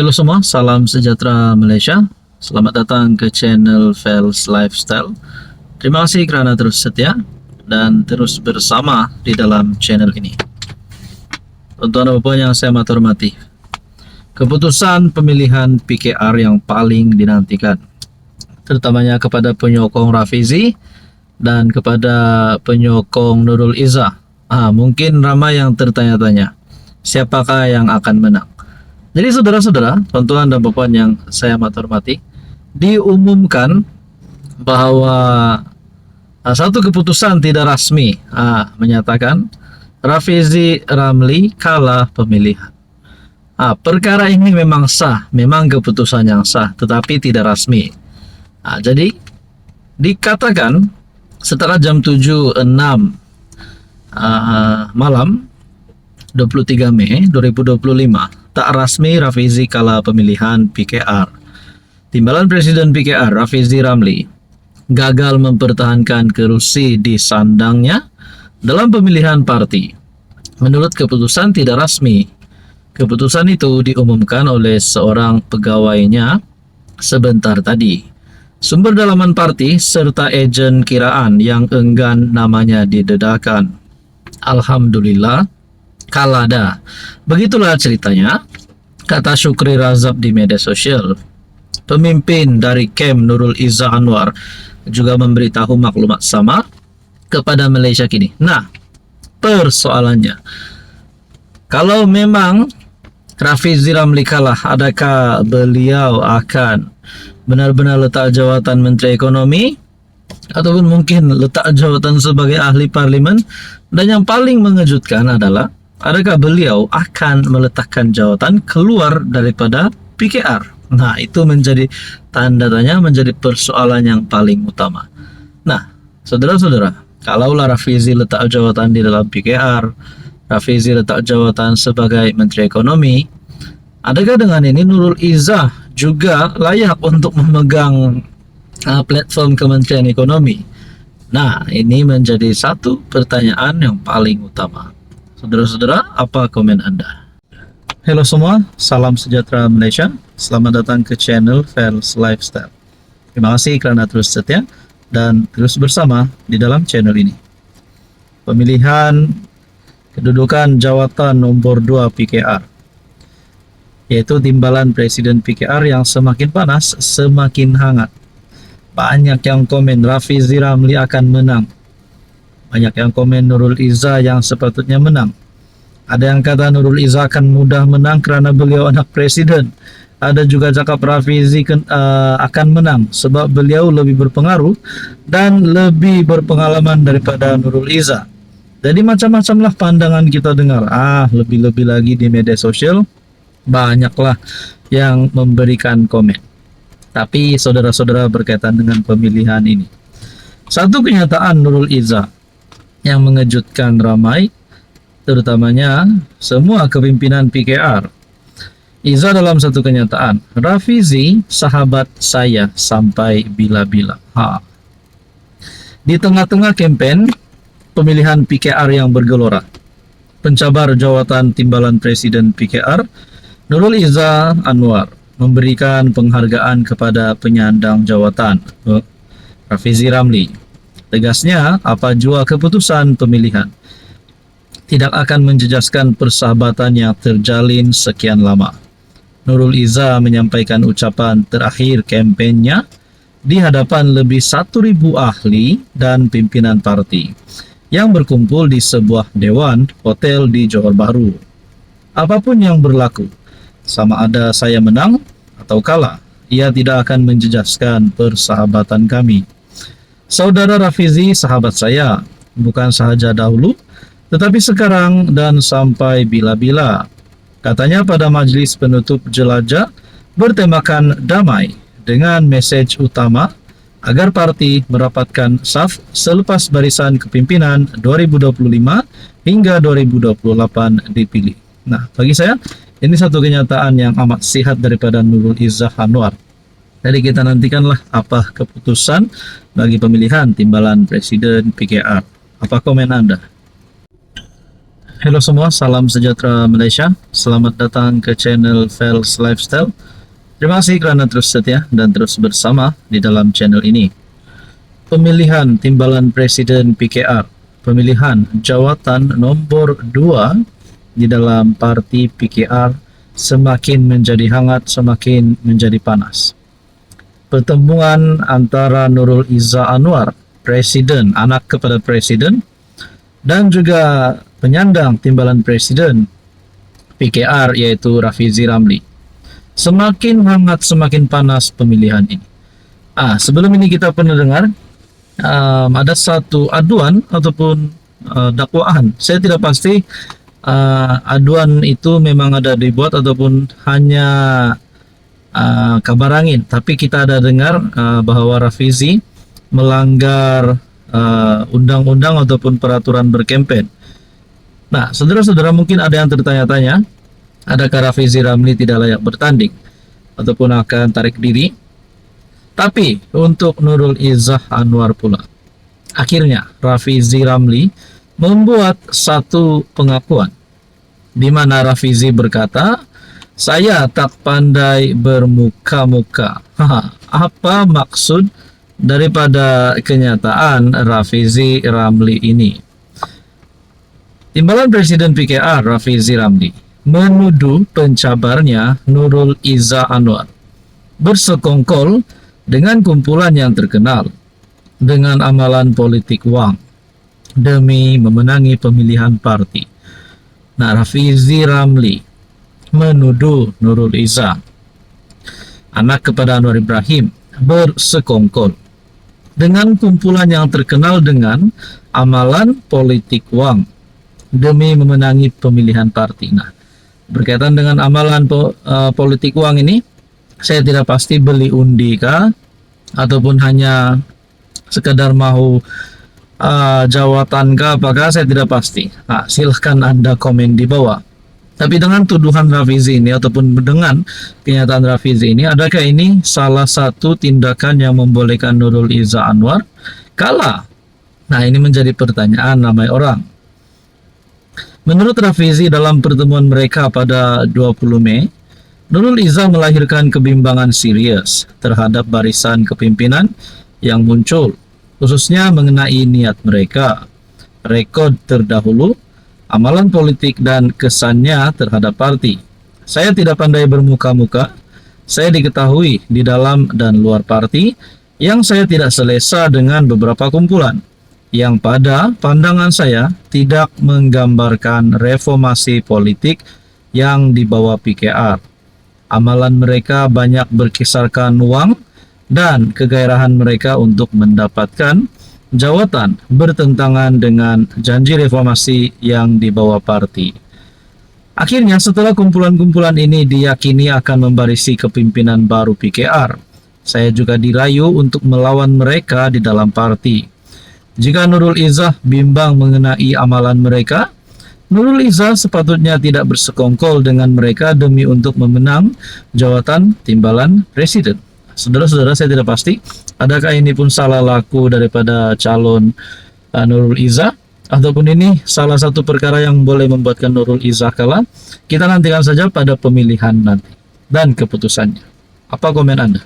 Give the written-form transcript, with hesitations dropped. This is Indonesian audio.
Halo semua, salam sejahtera Malaysia. Selamat datang ke channel Fels Lifestyle. Terima kasih kerana terus setia dan terus bersama di dalam channel ini. Tuan-tuan dan puan yang saya hormati, keputusan pemilihan PKR yang paling dinantikan, terutamanya kepada penyokong Rafizi dan kepada penyokong Nurul Izzah. Mungkin ramai yang tertanya-tanya, siapakah yang akan menang? Jadi saudara-saudara, tuan-tuan dan puan yang saya hormati, diumumkan bahwa satu keputusan tidak rasmi menyatakan Rafizi Ramli kalah pemilihan. Perkara ini memang sah, memang keputusan yang sah, tetapi tidak rasmi. Jadi dikatakan setelah jam 7.06 malam 23 Mei 2025, tak rasmi Rafizi kalah pemilihan PKR. Timbalan Presiden PKR Rafizi Ramli gagal mempertahankan kerusi di sandangnya dalam pemilihan parti. Menurut keputusan tidak rasmi, keputusan itu diumumkan oleh seorang pegawainya sebentar tadi. Sumber dalaman parti serta ejen kiraan yang enggan namanya didedakan. Alhamdulillah, kalah dah. Begitulah ceritanya, kata Syukri Razab di media sosial. Pemimpin dari kem Nurul Izzah Anwar juga memberitahu maklumat sama kepada Malaysia Kini. Nah, persoalannya, kalau memang Rafizi Ramli kalah, adakah beliau akan benar-benar letak jawatan Menteri Ekonomi ataupun mungkin letak jawatan sebagai ahli parlimen? Dan yang paling mengejutkan adalah, adakah beliau akan meletakkan jawatan keluar daripada PKR? Nah, itu menjadi tanda tanya, menjadi persoalan yang paling utama. Nah, saudara-saudara, kalaulah Rafizi letak jawatan di dalam PKR, Rafizi letak jawatan sebagai Menteri Ekonomi, adakah dengan ini Nurul Izzah juga layak untuk memegang platform Kementerian Ekonomi? Nah, ini menjadi satu pertanyaan yang paling utama. Saudara-saudara, apa komen Anda? Halo semua, salam sejahtera Malaysia. Selamat datang ke channel Fels Lifestyle. Terima kasih kerana terus setia dan terus bersama di dalam channel ini. Pemilihan kedudukan jawatan nombor 2 PKR, yaitu timbalan Presiden PKR yang semakin panas, semakin hangat. Banyak yang komen Rafizi Ramli akan menang. Banyak yang komen Nurul Izzah yang sepatutnya menang. Ada yang kata Nurul Izzah akan mudah menang kerana beliau anak presiden. Ada juga cakap Rafizi akan menang sebab beliau lebih berpengaruh dan lebih berpengalaman daripada Nurul Izzah. Jadi macam-macamlah pandangan kita dengar. Lebih-lebih lagi di media sosial banyaklah yang memberikan komen. Tapi saudara-saudara, berkaitan dengan pemilihan ini, satu kenyataan Nurul Izzah yang mengejutkan ramai, terutamanya semua kepimpinan PKR. Izzah dalam satu kenyataan, Rafizi sahabat saya sampai bila-bila. Di tengah-tengah kempen pemilihan PKR yang bergelora, pencabar jawatan timbalan Presiden PKR Nurul Izzah Anwar memberikan penghargaan kepada penyandang jawatan Rafizi Ramli. Tegasnya, apa jua keputusan pemilihan tidak akan menjejaskan persahabatan yang terjalin sekian lama. Nurul Izzah menyampaikan ucapan terakhir kempennya di hadapan lebih 1.000 ahli dan pimpinan parti yang berkumpul di sebuah dewan hotel di Johor Bahru. Apapun yang berlaku, sama ada saya menang atau kalah, ia tidak akan menjejaskan persahabatan kami. Saudara Rafizi sahabat saya, bukan sahaja dahulu, tetapi sekarang dan sampai bila-bila. Katanya pada majlis penutup jelajah bertemakan damai dengan mesej utama agar parti merapatkan saf selepas barisan kepimpinan 2025 hingga 2028 dipilih. Nah, bagi saya, ini satu kenyataan yang amat sihat daripada Nurul Izzah Anwar. Jadi kita nantikanlah apa keputusan bagi pemilihan timbalan Presiden PKR. Apa komen Anda? Halo semua, salam sejahtera Malaysia. Selamat datang ke channel Fels Lifestyle. Terima kasih kerana terus setia dan terus bersama di dalam channel ini. Pemilihan Timbalan Presiden PKR, pemilihan jawatan nombor 2 di dalam parti PKR semakin menjadi hangat, semakin menjadi panas. Pertemuan antara Nurul Izzah Anwar, Presiden, anak kepada Presiden, dan juga penyandang timbalan Presiden PKR yaitu Rafizi Ramli. Semakin hangat, semakin panas pemilihan ini. Sebelum ini kita pernah dengar ada satu aduan ataupun dakwaan. Saya tidak pasti aduan itu memang ada dibuat ataupun hanya kabar angin. Tapi kita ada dengar bahwa Rafizi melanggar undang-undang ataupun peraturan berkempen. Nah, saudara-saudara, mungkin ada yang tertanya-tanya, adakah Rafizi Ramli tidak layak bertanding ataupun akan tarik diri? Tapi untuk Nurul Izzah Anwar pula, akhirnya Rafizi Ramli membuat satu pengakuan di mana Rafizi berkata, "Saya tak pandai bermuka-muka." Apa maksud daripada kenyataan Rafizi Ramli ini? Timbalan Presiden PKR Rafizi Ramli menuduh pencabarnya Nurul Izzah Anwar bersekongkol dengan kumpulan yang terkenal dengan amalan politik wang demi memenangi pemilihan parti. Nah, Rafizi Ramli menuduh Nurul Izzah, anak kepada Anwar Ibrahim, bersekongkol dengan kumpulan yang terkenal dengan amalan politik wang demi memenangi pemilihan parti. Nah, berkaitan dengan amalan politik uang ini, saya tidak pasti beli undi kah ataupun hanya sekedar mau jawatan kah, apakah, saya tidak pasti. Silahkan Anda komen di bawah. Tapi dengan tuduhan Rafizi ini ataupun dengan kenyataan Rafizi ini, adakah ini salah satu tindakan yang membolehkan Nurul Izzah Anwar kalah? Nah, ini menjadi pertanyaan ramai orang. Menurut Rafizi, dalam pertemuan mereka pada 20 Mei, Nurul Izzah melahirkan kebimbangan serius terhadap barisan kepimpinan yang muncul, khususnya mengenai niat mereka, rekod terdahulu, amalan politik dan kesannya terhadap parti. Saya tidak pandai bermuka-muka. Saya diketahui di dalam dan luar parti yang saya tidak selesa dengan beberapa kumpulan yang pada pandangan saya tidak menggambarkan reformasi politik yang dibawa PKR. Amalan mereka banyak berkisarkan uang dan kegairahan mereka untuk mendapatkan jawatan bertentangan dengan janji reformasi yang dibawa parti. Akhirnya, setelah kumpulan-kumpulan ini diyakini akan membarisi kepimpinan baru PKR, saya juga dirayu untuk melawan mereka di dalam parti. Jika Nurul Izzah bimbang mengenai amalan mereka, Nurul Izzah sepatutnya tidak bersekongkol dengan mereka demi untuk memenang jawatan timbalan presiden. Saudara-saudara, saya tidak pasti adakah ini pun salah laku daripada calon Nurul Izzah ataupun ini salah satu perkara yang boleh membuatkan Nurul Izzah kalah. Kita nantikan saja pada pemilihan nanti dan keputusannya. Apa komen Anda?